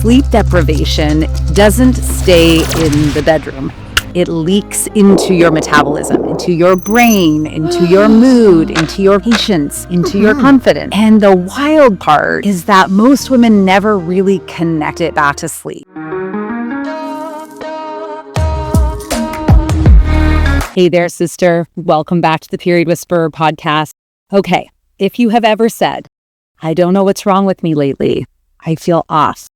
sleep deprivation doesn't stay in the bedroom. It leaks into your metabolism, into your brain, into your mood, into your patience, into your confidence. And the wild part is that most women never really connect it back to sleep. Hey there, sister. Welcome back to the Period Whisperer podcast. Okay, if you have ever said, I don't know what's wrong with me lately. I feel off.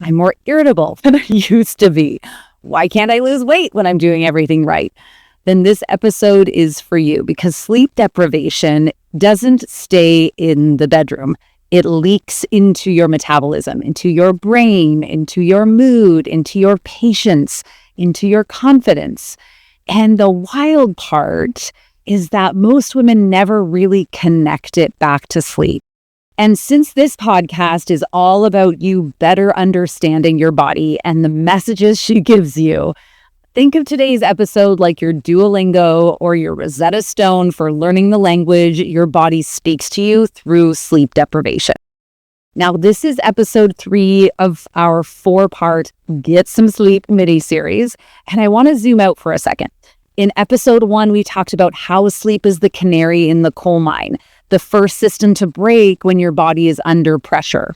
I'm more irritable than I used to be. Why can't I lose weight when I'm doing everything right? Then this episode is for you, because sleep deprivation doesn't stay in the bedroom. It leaks into your metabolism, into your brain, into your mood, into your patience, into your confidence. And the wild part is that most women never really connect it back to sleep. And since this podcast is all about you better understanding your body and the messages she gives you, think of today's episode like your Duolingo or your Rosetta Stone for learning the language your body speaks to you through sleep deprivation. Now, this is episode 3 of our 4-part Get Some Sleep mini-series, and I want to zoom out for a second. In episode 1, we talked about how sleep is the canary in the coal mine, the first system to break when your body is under pressure.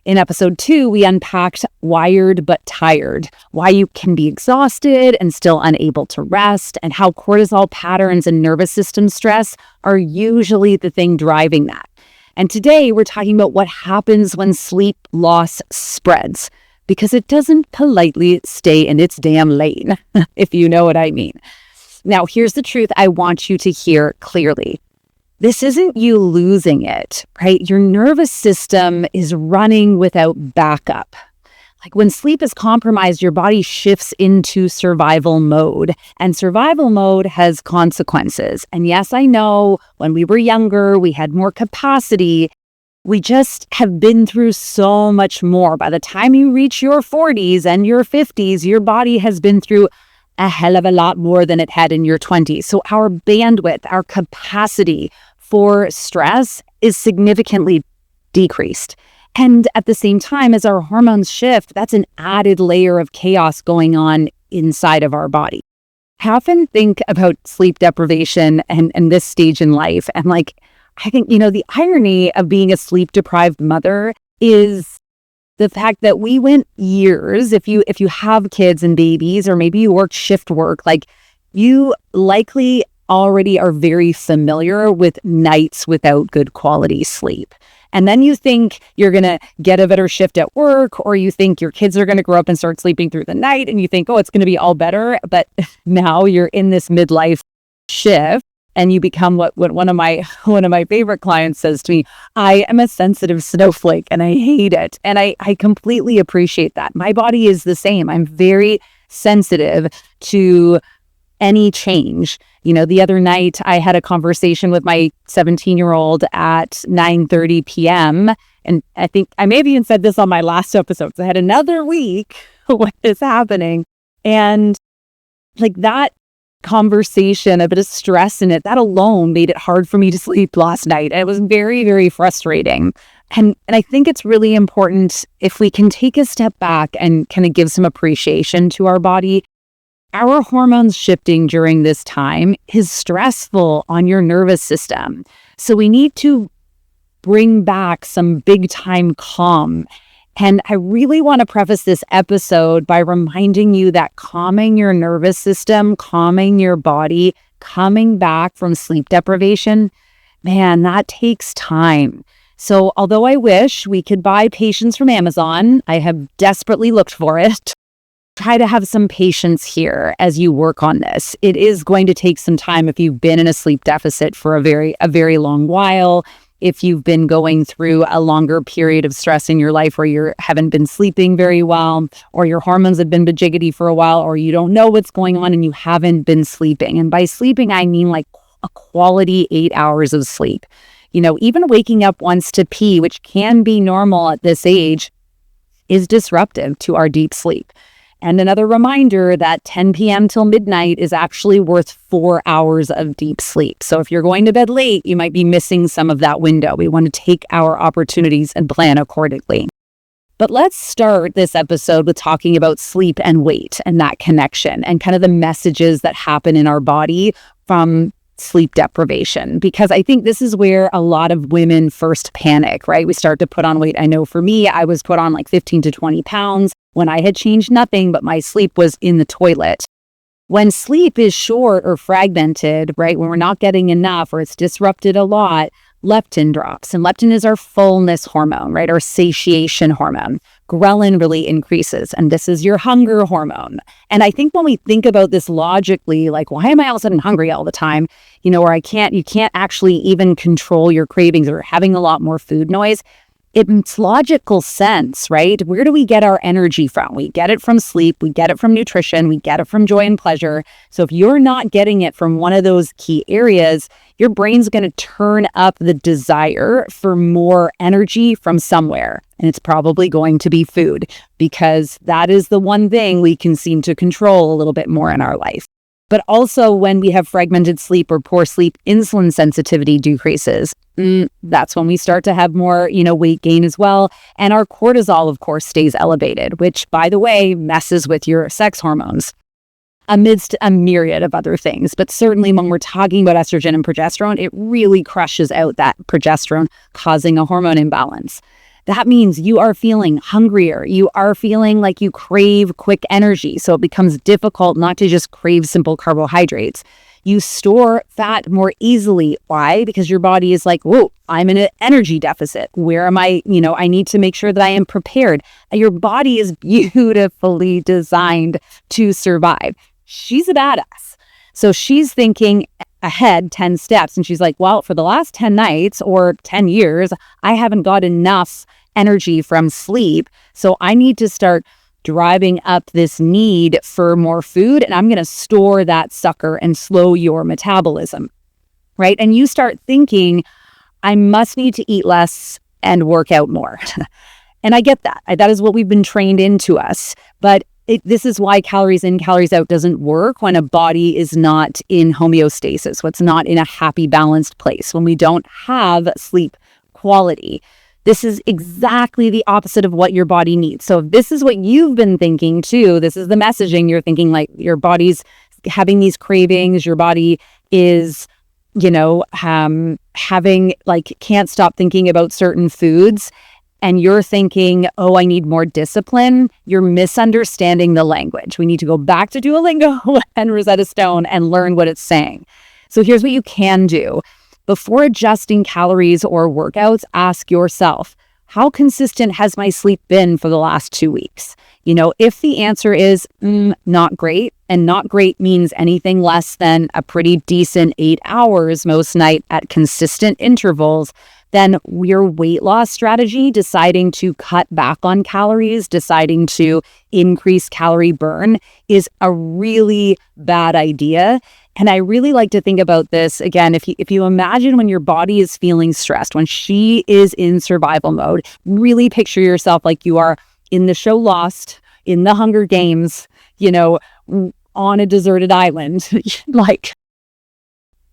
In episode 2, we unpacked wired but tired, why you can be exhausted and still unable to rest, and how cortisol patterns and nervous system stress are usually the thing driving that. And today we're talking about what happens when sleep loss spreads, because it doesn't politely stay in its damn lane, if you know what I mean. Now, here's the truth I want you to hear clearly. This isn't you losing it, right? Your nervous system is running without backup. Like when sleep is compromised, your body shifts into survival mode, and survival mode has consequences. And yes, I know when we were younger, we had more capacity. We just have been through so much more. By the time you reach your 40s and your 50s, your body has been through a hell of a lot more than it had in your 20s. So our bandwidth, our capacity for stress is significantly decreased. And at the same time, as our hormones shift, that's an added layer of chaos going on inside of our body. I often think about sleep deprivation and this stage in life. And I think, the irony of being a sleep deprived mother is the fact that we went years, if you have kids and babies, or maybe you work shift work, you likely already are very familiar with nights without good quality sleep. And then you think you're going to get a better shift at work, or you think your kids are going to grow up and start sleeping through the night, and you think, oh, it's going to be all better. But now you're in this midlife shift, and you become what one of my favorite clients says to me, I am a sensitive snowflake and I hate it. And I completely appreciate that. My body is the same. I'm very sensitive to any change. The other night I had a conversation with my 17-year-old at 9:30 p.m. And I think I maybe even said this on my last episode. So I had another week when this happening. And that conversation, a bit of stress in it, that alone made it hard for me to sleep last night. And it was very, very frustrating. And I think it's really important if we can take a step back and kind of give some appreciation to our body. Our hormones shifting during this time is stressful on your nervous system. So we need to bring back some big time calm. And I really want to preface this episode by reminding you that calming your nervous system, calming your body, coming back from sleep deprivation, man, that takes time. So although I wish we could buy patience from Amazon, I have desperately looked for it. Try to have some patience here as you work on this. It is going to take some time if you've been in a sleep deficit for a very long while. If you've been going through a longer period of stress in your life where you haven't been sleeping very well, or your hormones have been bajiggity for a while, or you don't know what's going on and you haven't been sleeping. And by sleeping, I mean a quality 8 hours of sleep. Even waking up once to pee, which can be normal at this age, is disruptive to our deep sleep. And another reminder that 10 p.m. till midnight is actually worth 4 hours of deep sleep. So if you're going to bed late, you might be missing some of that window. We want to take our opportunities and plan accordingly. But let's start this episode with talking about sleep and weight and that connection and kind of the messages that happen in our body from sleep deprivation, because I think this is where a lot of women first panic, right? We start to put on weight. I know for me, I was put on like 15 to 20 pounds when I had changed nothing, but my sleep was in the toilet. When sleep is short or fragmented, right, when we're not getting enough or it's disrupted a lot, leptin drops. And leptin is our fullness hormone, right, our satiation hormone. Ghrelin really increases, and this is your hunger hormone. And I think when we think about this logically, like, why am I all of a sudden hungry all the time? Or you can't actually even control your cravings or having a lot more food noise. It makes logical sense, right? Where do we get our energy from? We get it from sleep, we get it from nutrition, we get it from joy and pleasure. So if you're not getting it from one of those key areas, your brain's going to turn up the desire for more energy from somewhere. And it's probably going to be food, because that is the one thing we can seem to control a little bit more in our life. But also when we have fragmented sleep or poor sleep, insulin sensitivity decreases. That's when we start to have more, weight gain as well. And our cortisol, of course, stays elevated, which, by the way, messes with your sex hormones, amidst a myriad of other things. But certainly when we're talking about estrogen and progesterone, it really crushes out that progesterone, causing a hormone imbalance. That means you are feeling hungrier. You are feeling like you crave quick energy. So it becomes difficult not to just crave simple carbohydrates. You store fat more easily. Why? Because your body is like, whoa, I'm in an energy deficit. Where am I? I need to make sure that I am prepared. Your body is beautifully designed to survive. She's a badass. So she's thinking ahead 10 steps. And she's like, well, for the last 10 nights or 10 years, I haven't got enough energy from sleep. So I need to start driving up this need for more food, and I'm going to store that sucker and slow your metabolism, right? And you start thinking, I must need to eat less and work out more. And I get that. That is what we've been trained into us. But this is why calories in, calories out doesn't work when a body is not in homeostasis, when it's not in a happy, balanced place, when we don't have sleep quality. This is exactly the opposite of what your body needs. So if this is what you've been thinking too, this is the messaging you're thinking, like your body's having these cravings, your body is, having can't stop thinking about certain foods, and you're thinking, oh, I need more discipline, you're misunderstanding the language. We need to go back to Duolingo and Rosetta Stone and learn what it's saying. So here's what you can do. Before adjusting calories or workouts, ask yourself, how consistent has my sleep been for the last 2 weeks? If the answer is not great, and not great means anything less than a pretty decent 8 hours most night at consistent intervals, then your weight loss strategy, deciding to cut back on calories, deciding to increase calorie burn, is a really bad idea. And I really like to think about this, again, if you imagine when your body is feeling stressed, when she is in survival mode, really picture yourself like you are in the show Lost, in the Hunger Games, on a deserted island,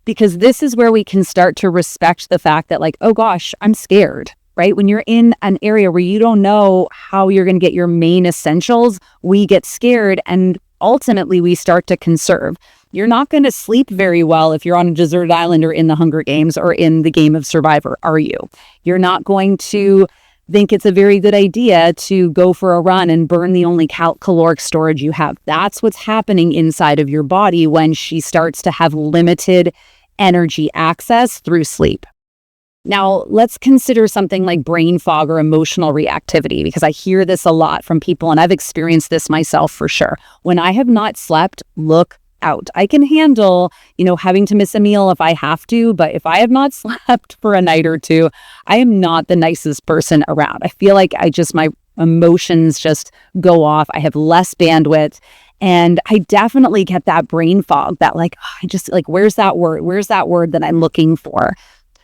because this is where we can start to respect the fact that, oh gosh, I'm scared, right? When you're in an area where you don't know how you're going to get your main essentials, we get scared, and ultimately we start to conserve. You're not going to sleep very well if you're on a deserted island or in the Hunger Games or in the game of Survivor, are you? You're not going to think it's a very good idea to go for a run and burn the only caloric storage you have. That's what's happening inside of your body when she starts to have limited energy access through sleep. Now, let's consider something like brain fog or emotional reactivity, because I hear this a lot from people, and I've experienced this myself for sure. When I have not slept, look out. I can handle, having to miss a meal if I have to, but if I have not slept for a night or two, I am not the nicest person around. I feel like my emotions just go off. I have less bandwidth. And I definitely get that brain fog, that where's that word? Where's that word that I'm looking for?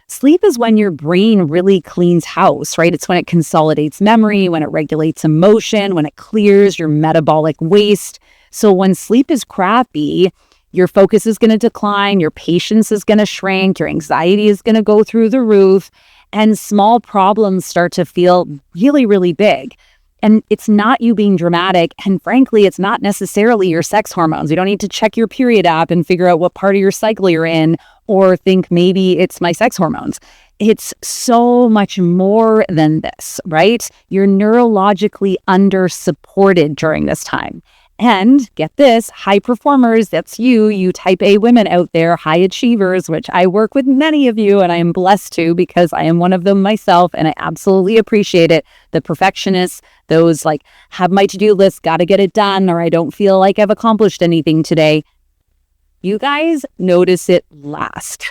Sleep is when your brain really cleans house, right? It's when it consolidates memory, when it regulates emotion, when it clears your metabolic waste. So when sleep is crappy, your focus is going to decline, your patience is going to shrink, your anxiety is going to go through the roof, and small problems start to feel really, really big. And it's not you being dramatic. And frankly, it's not necessarily your sex hormones. You don't need to check your period app and figure out what part of your cycle you're in or think maybe it's my sex hormones. It's so much more than this, right? You're neurologically under-supported during this time. And get this, high performers, that's you type A women out there, high achievers, which I work with many of you, and I am blessed to because I am one of them myself, and I absolutely appreciate it. The perfectionists, those like have my to-do list, got to get it done, or I don't feel like I've accomplished anything today. You guys notice it last.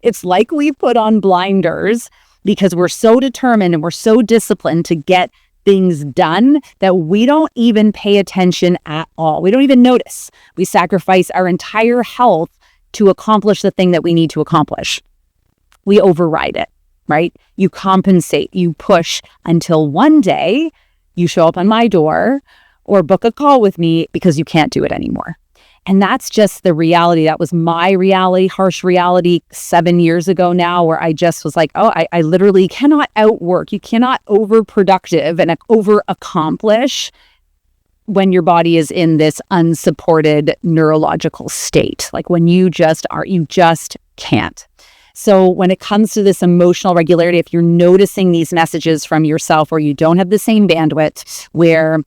It's like we put on blinders because we're so determined and we're so disciplined to get things done that we don't even pay attention at all. We don't even notice. We sacrifice our entire health to accomplish the thing that we need to accomplish. We override it, right? You compensate, you push until one day you show up on my door or book a call with me because you can't do it anymore. And that's just the reality. That was my reality, harsh reality 7 years ago now, where I just was like, oh, I literally cannot outwork. You cannot overproductive and over-accomplish when your body is in this unsupported neurological state. Like when you just can't. So when it comes to this emotional regularity, if you're noticing these messages from yourself or you don't have the same bandwidth where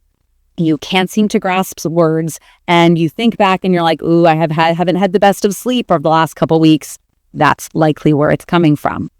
you can't seem to grasp words and you think back and you're like, ooh, haven't had the best of sleep over the last couple of weeks, that's likely where it's coming from.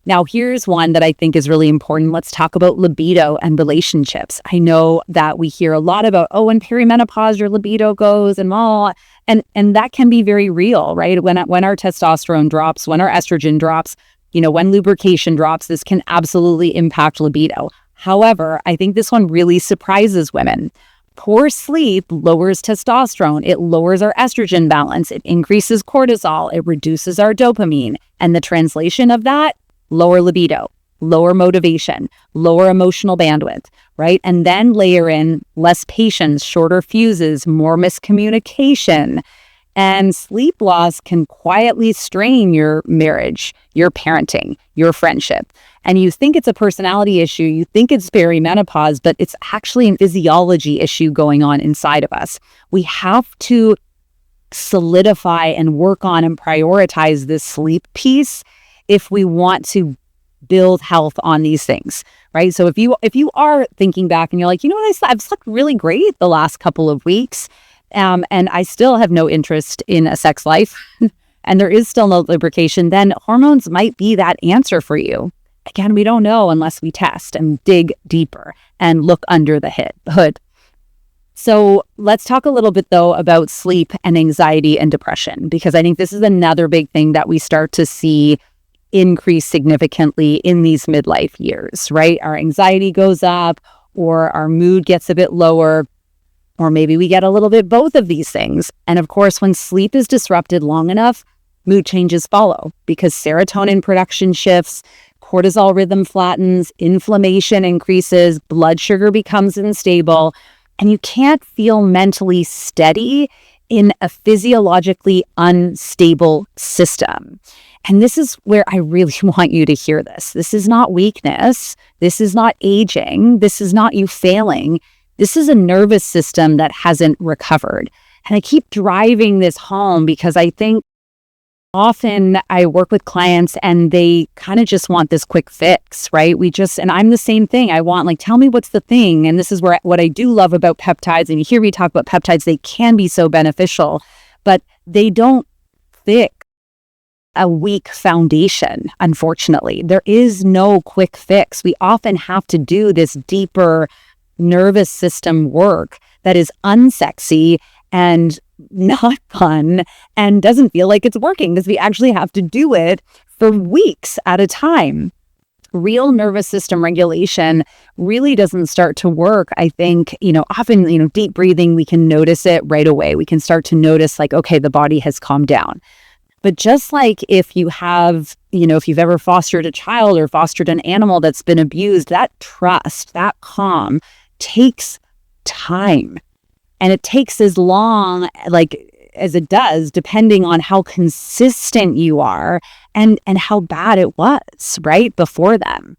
Now, here's one that I think is really important. Let's talk about libido and relationships. I know that we hear a lot about, oh, in perimenopause, your libido goes and all, and that can be very real, right? When our testosterone drops, when our estrogen drops, when lubrication drops, this can absolutely impact libido. However, I think this one really surprises women. Poor sleep lowers testosterone. It lowers our estrogen balance. It increases cortisol. It reduces our dopamine. And the translation of that, lower libido, lower motivation, lower emotional bandwidth, right? And then layer in less patience, shorter fuses, more miscommunication. And sleep loss can quietly strain your marriage, your parenting, your friendship. And you think it's a personality issue, you think it's perimenopause, but it's actually a physiology issue going on inside of us. We have to solidify and work on and prioritize this sleep piece if we want to build health on these things, right? So if you are thinking back and you're like, I've slept really great the last couple of weeks, and I still have no interest in a sex life, and there is still no lubrication, then hormones might be that answer for you. Again, we don't know unless we test and dig deeper and look under the hood. So let's talk a little bit, though, about sleep and anxiety and depression, because I think this is another big thing that we start to see increase significantly in these midlife years, right? Our anxiety goes up or our mood gets a bit lower, or maybe we get a little bit both of these things. And of course, when sleep is disrupted long enough, mood changes follow because serotonin production shifts, cortisol rhythm flattens, inflammation increases, blood sugar becomes unstable, and you can't feel mentally steady in a physiologically unstable system. And this is where I really want you to hear this. This is not weakness. This is not aging. This is not you failing. This is a nervous system that hasn't recovered. And I keep driving this home because I think often I work with clients and they kind of just want this quick fix, right? And I'm the same thing. I want tell me what's the thing. And this is what I do love about peptides. And you hear me talk about peptides, they can be so beneficial, but they don't fix a weak foundation, unfortunately. There is no quick fix. We often have to do this deeper nervous system work that is unsexy and not fun and doesn't feel like it's working because we actually have to do it for weeks at a time. Real nervous system regulation really doesn't start to work. I think, often, deep breathing, we can notice it right away. We can start to notice okay, the body has calmed down. But just like if you have, if you've ever fostered a child or fostered an animal that's been abused, that trust, that calm takes time. And it takes as long as it does, depending on how consistent you are and how bad it was, right, before them.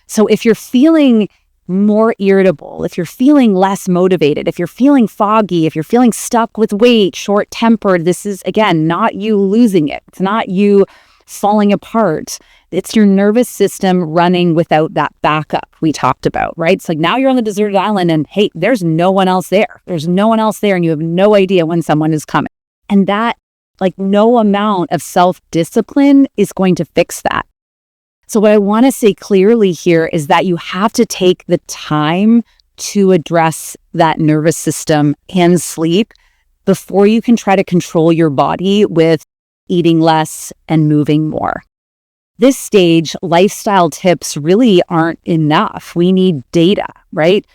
So if you're feeling more irritable, if you're feeling less motivated, if you're feeling foggy, if you're feeling stuck with weight, short-tempered, this is, again, not you losing it. It's not you falling apart. It's your nervous system running without that backup we talked about, right? It's like now you're on the deserted island and hey, there's no one else there. There's no one else there and you have no idea when someone is coming. And that, like, no amount of self-discipline is going to fix that. So what I want to say clearly here is that you have to take the time to address that nervous system and sleep before you can try to control your body with eating less and moving more. This stage, lifestyle tips really aren't enough. We need data, right?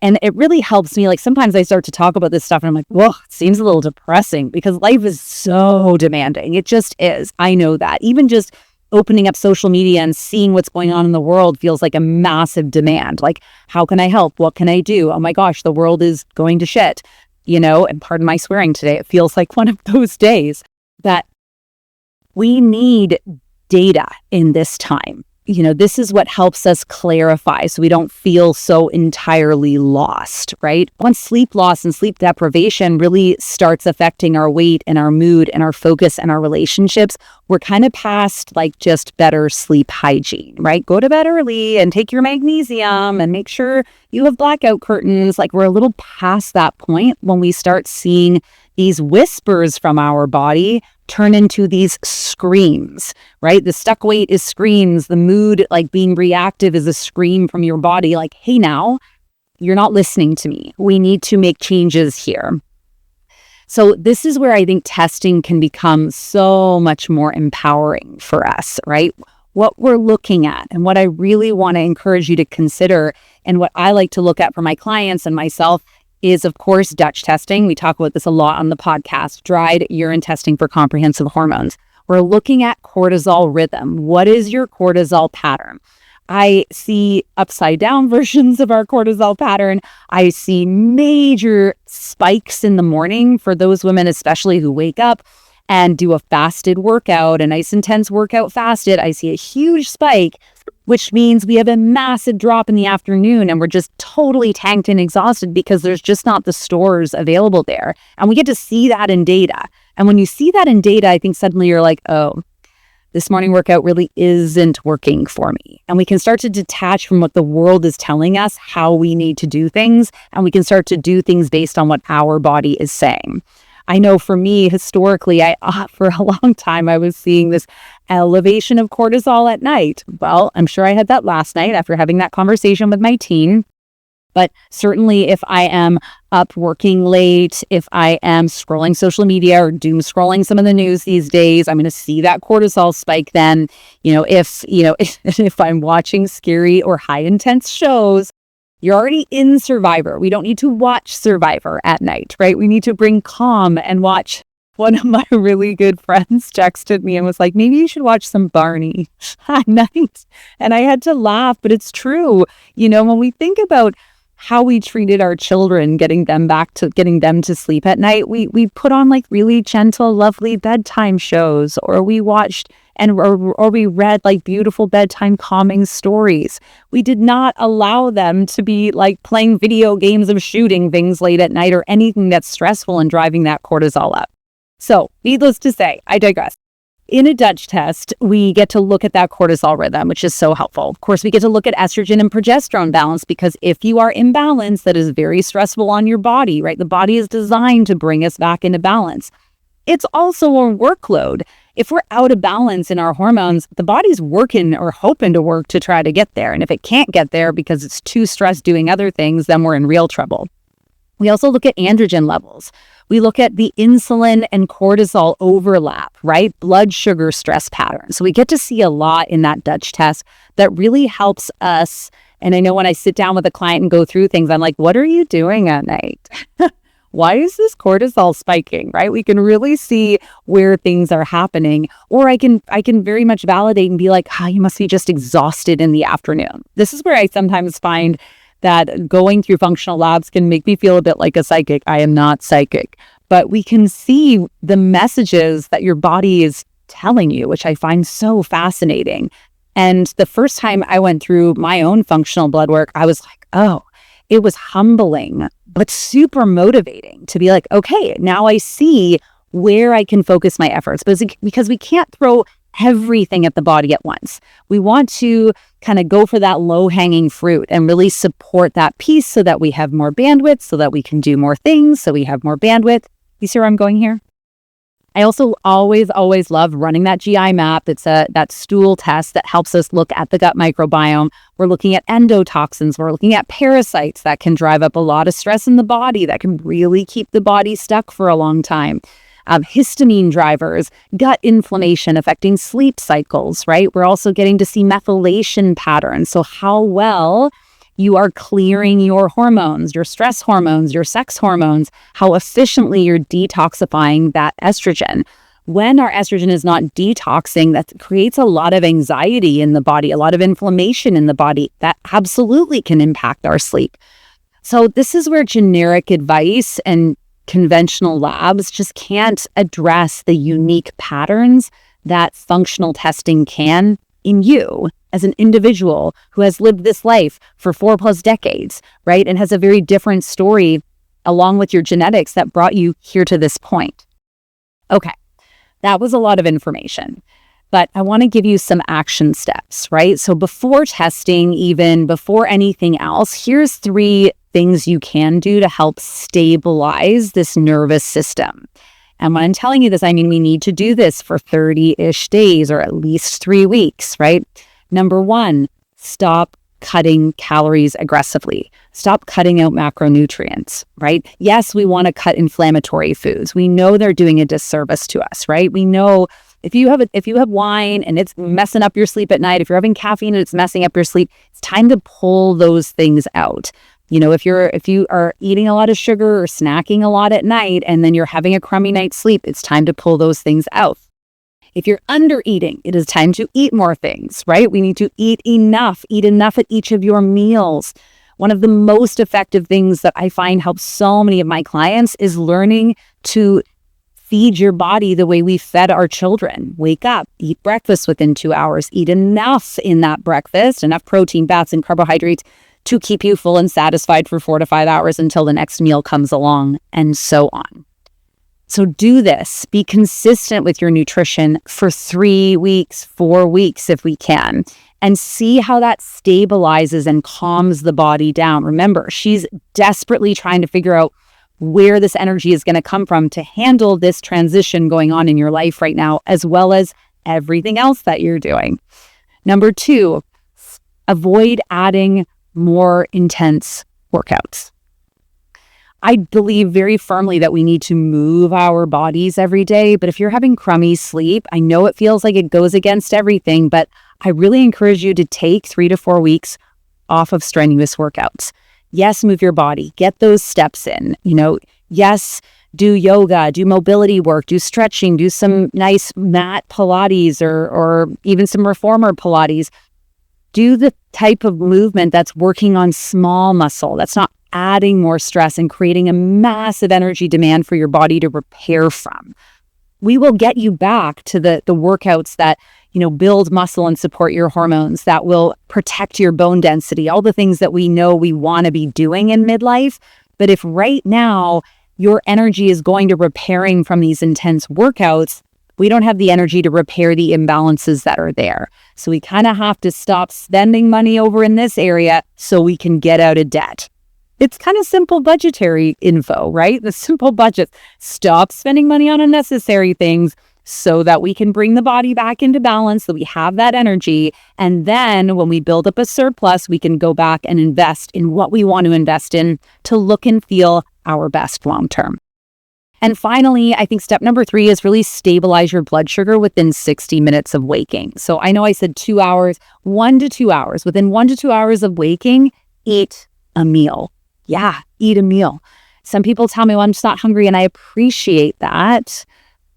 And it really helps me. Like sometimes I start to talk about this stuff and I'm like, whoa, it seems a little depressing because life is so demanding. It just is. I know that. Even just opening up social media and seeing what's going on in the world feels like a massive demand. Like, how can I help? What can I do? Oh my gosh, the world is going to shit, and pardon my swearing today. It feels like one of those days that we need data in this time. This is what helps us clarify so we don't feel so entirely lost, right? Once sleep loss and sleep deprivation really starts affecting our weight and our mood and our focus and our relationships, we're kind of past like just better sleep hygiene, right? Go to bed early and take your magnesium and make sure you have blackout curtains. Like we're a little past that point when we start seeing these whispers from our body turn into these screams, right? The stuck weight is screams. The mood, like being reactive, is a scream from your body like, hey, now you're not listening to me. We need to make changes here. So this is where I think testing can become so much more empowering for us, right? What we're looking at and what I really want to encourage you to consider and what I like to look at for my clients and myself is, of course, Dutch testing. We talk about this a lot on the podcast, dried urine testing for comprehensive hormones. We're looking at cortisol rhythm. What is your cortisol pattern? I see upside down versions of our cortisol pattern. I see major spikes in the morning for those women, especially who wake up and do a fasted workout, a nice intense workout fasted. I see a huge spike, which means we have a massive drop in the afternoon and we're just totally tanked and exhausted because there's just not the stores available there. And we get to see that in data. And when you see that in data, I think suddenly you're like, oh, this morning workout really isn't working for me. And we can start to detach from what the world is telling us, how we need to do things. And we can start to do things based on what our body is saying. I know for me, historically, for a long time, I was seeing this elevation of cortisol at night. Well, I'm sure I had that last night after having that conversation with my teen. But certainly if I am up working late, if I am scrolling social media or doom scrolling some of the news these days, I'm going to see that cortisol spike then. If I'm watching scary or high intense shows, you're already in Survivor. We don't need to watch Survivor at night, right? We need to bring calm and watch. One of my really good friends texted me and was like, maybe you should watch some Barney at night. And I had to laugh, but it's true. When we think about how we treated our children, getting them to sleep at night, we put on like really gentle, lovely bedtime shows, or we watched or we read like beautiful bedtime calming stories. We did not allow them to be like playing video games of shooting things late at night or anything that's stressful and driving that cortisol up. So needless to say, I digress. In a Dutch test, we get to look at that cortisol rhythm, which is so helpful. Of course, we get to look at estrogen and progesterone balance because if you are imbalanced, that is very stressful on your body, right? The body is designed to bring us back into balance. It's also a workload. If we're out of balance in our hormones, the body's working or hoping to work to try to get there. And if it can't get there because it's too stressed doing other things, then we're in real trouble. We also look at androgen levels. We look at the insulin and cortisol overlap, right? Blood sugar stress patterns. So we get to see a lot in that Dutch test that really helps us. And I know when I sit down with a client and go through things, I'm like, what are you doing at night? Why is this cortisol spiking, right? We can really see where things are happening. Or I can very much validate and be like, you must be just exhausted in the afternoon. This is where I sometimes find that going through functional labs can make me feel a bit like a psychic. I am not psychic, but we can see the messages that your body is telling you, which I find so fascinating. And the first time I went through my own functional blood work, I was like, oh, it was humbling, but super motivating to be like, okay, now I see where I can focus my efforts. Because we can't throw everything at the body at once. We want to kind of go for that low-hanging fruit and really support that piece so that we have more bandwidth, so that we can do more things, so we have more bandwidth. You see where I'm going here? I also always love running that GI map. It's that stool test that helps us look at the gut microbiome. We're looking at endotoxins. We're looking at parasites that can drive up a lot of stress in the body, that can really keep the body stuck for a long time. Histamine drivers, gut inflammation affecting sleep cycles, right? We're also getting to see methylation patterns. So how well you are clearing your hormones, your stress hormones, your sex hormones, how efficiently you're detoxifying that estrogen. When our estrogen is not detoxing, that creates a lot of anxiety in the body, a lot of inflammation in the body that absolutely can impact our sleep. So this is where generic advice and conventional labs just can't address the unique patterns that functional testing can in you as an individual who has lived this life for 4+ decades, right? And has a very different story along with your genetics that brought you here to this point. Okay, that was a lot of information, but I want to give you some action steps, right? So before testing, even before anything else, here's 3 things you can do to help stabilize this nervous system. And when I'm telling you this, I mean, we need to do this for 30-ish days or at least 3 weeks, right? Number 1, stop cutting calories aggressively. Stop cutting out macronutrients, right? Yes, we want to cut inflammatory foods. We know they're doing a disservice to us, right? We know if you have wine and it's messing up your sleep at night, if you're having caffeine and it's messing up your sleep, it's time to pull those things out. You know, if you are eating a lot of sugar or snacking a lot at night and then you're having a crummy night's sleep, it's time to pull those things out. If you're under eating, it is time to eat more things, right? We need to eat enough at each of your meals. One of the most effective things that I find helps so many of my clients is learning to feed your body the way we fed our children. Wake up, eat breakfast within 2 hours, eat enough in that breakfast, enough protein, fats, and carbohydrates to keep you full and satisfied for 4 to 5 hours until the next meal comes along, and so on. So do this. Be consistent with your nutrition for 3 weeks, 4 weeks if we can, and see how that stabilizes and calms the body down. Remember, she's desperately trying to figure out where this energy is going to come from to handle this transition going on in your life right now, as well as everything else that you're doing. Number 2, avoid adding more intense workouts. I believe very firmly that we need to move our bodies every day, but if you're having crummy sleep, I know it feels like it goes against everything, but I really encourage you to take 3 to 4 weeks off of strenuous workouts. Yes, move your body, get those steps in, yes, do yoga, do mobility work, do stretching, do some nice mat Pilates or even some reformer Pilates. Do the type of movement that's working on small muscle, that's not adding more stress and creating a massive energy demand for your body to repair from. We will get you back to the workouts that, build muscle and support your hormones, that will protect your bone density, all the things that we know we want to be doing in midlife. But if right now your energy is going to repairing from these intense workouts, we don't have the energy to repair the imbalances that are there. So we kind of have to stop spending money over in this area so we can get out of debt. It's kind of simple budgetary info, right? The simple budget. Stop spending money on unnecessary things so that we can bring the body back into balance, so we have that energy. And then when we build up a surplus, we can go back and invest in what we want to invest in to look and feel our best long term. And finally, I think step number 3 is really stabilize your blood sugar within 60 minutes of waking. So I know I said 2 hours, 1 to 2 hours. Within 1 to 2 hours of waking, eat a meal. Yeah, eat a meal. Some people tell me, well, I'm just not hungry, and I appreciate that.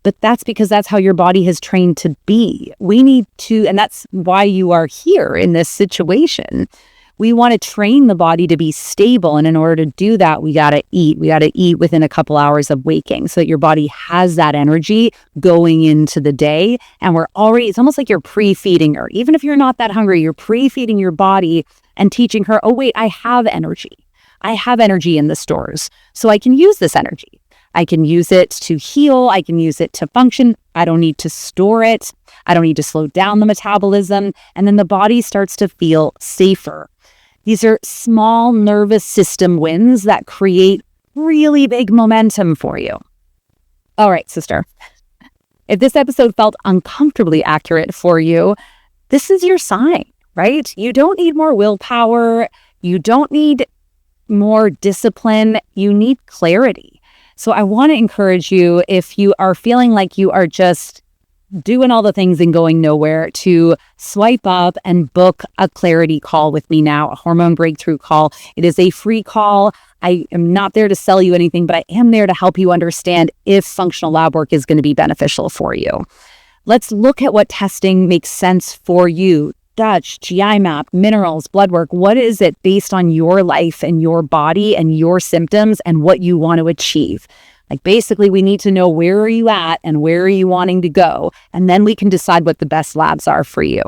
But that's because that's how your body has trained to be. We need to, and that's why you are here in this situation. We want to train the body to be stable. And in order to do that, we got to eat. We got to eat within a couple hours of waking so that your body has that energy going into the day. And it's almost like you're pre-feeding her. Even if you're not that hungry, you're pre-feeding your body and teaching her, oh, wait, I have energy. I have energy in the stores, so I can use this energy. I can use it to heal. I can use it to function. I don't need to store it. I don't need to slow down the metabolism. And then the body starts to feel safer. These are small nervous system wins that create really big momentum for you. All right, sister. If this episode felt uncomfortably accurate for you, this is your sign, right? You don't need more willpower. You don't need more discipline. You need clarity. So I want to encourage you, if you are feeling like you are just doing all the things and going nowhere, to swipe up and book a clarity call with me now, a hormone breakthrough call. It is a free call. I am not there to sell you anything, but I am there to help you understand if functional lab work is going to be beneficial for you. Let's look at what testing makes sense for you. Dutch, GI map, minerals, blood work. What is it based on your life and your body and your symptoms and what you want to achieve? Like, basically, we need to know, where are you at and where are you wanting to go? And then we can decide what the best labs are for you.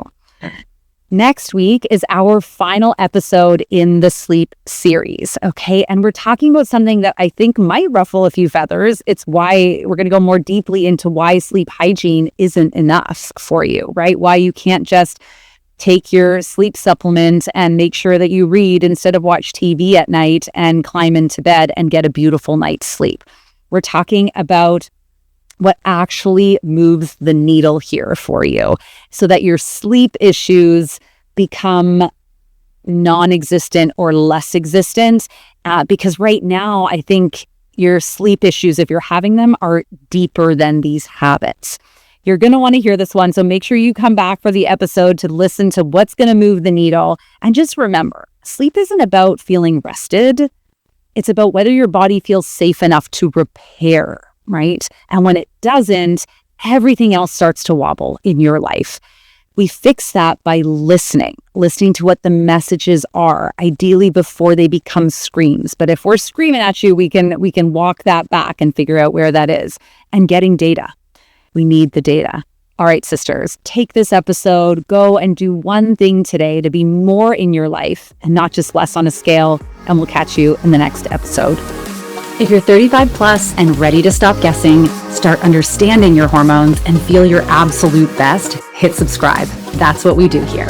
Next week is our final episode in the sleep series, okay? And we're talking about something that I think might ruffle a few feathers. It's why we're going to go more deeply into why sleep hygiene isn't enough for you, right? Why you can't just take your sleep supplement and make sure that you read instead of watch TV at night and climb into bed and get a beautiful night's sleep. We're talking about what actually moves the needle here for you so that your sleep issues become non-existent or less existent. Because right now, I think your sleep issues, if you're having them, are deeper than these habits. You're going to want to hear this one, so make sure you come back for the episode to listen to what's going to move the needle. And just remember, sleep isn't about feeling rested. It's about whether your body feels safe enough to repair, right? And when it doesn't, everything else starts to wobble in your life. We fix that by listening to what the messages are, ideally before they become screams. But if we're screaming at you, we can walk that back and figure out where that is. And getting data. We need the data. All right, sisters, take this episode, go and do one thing today to be more in your life and not just less on a scale. And we'll catch you in the next episode. If you're 35 plus and ready to stop guessing, start understanding your hormones, and feel your absolute best, hit subscribe. That's what we do here.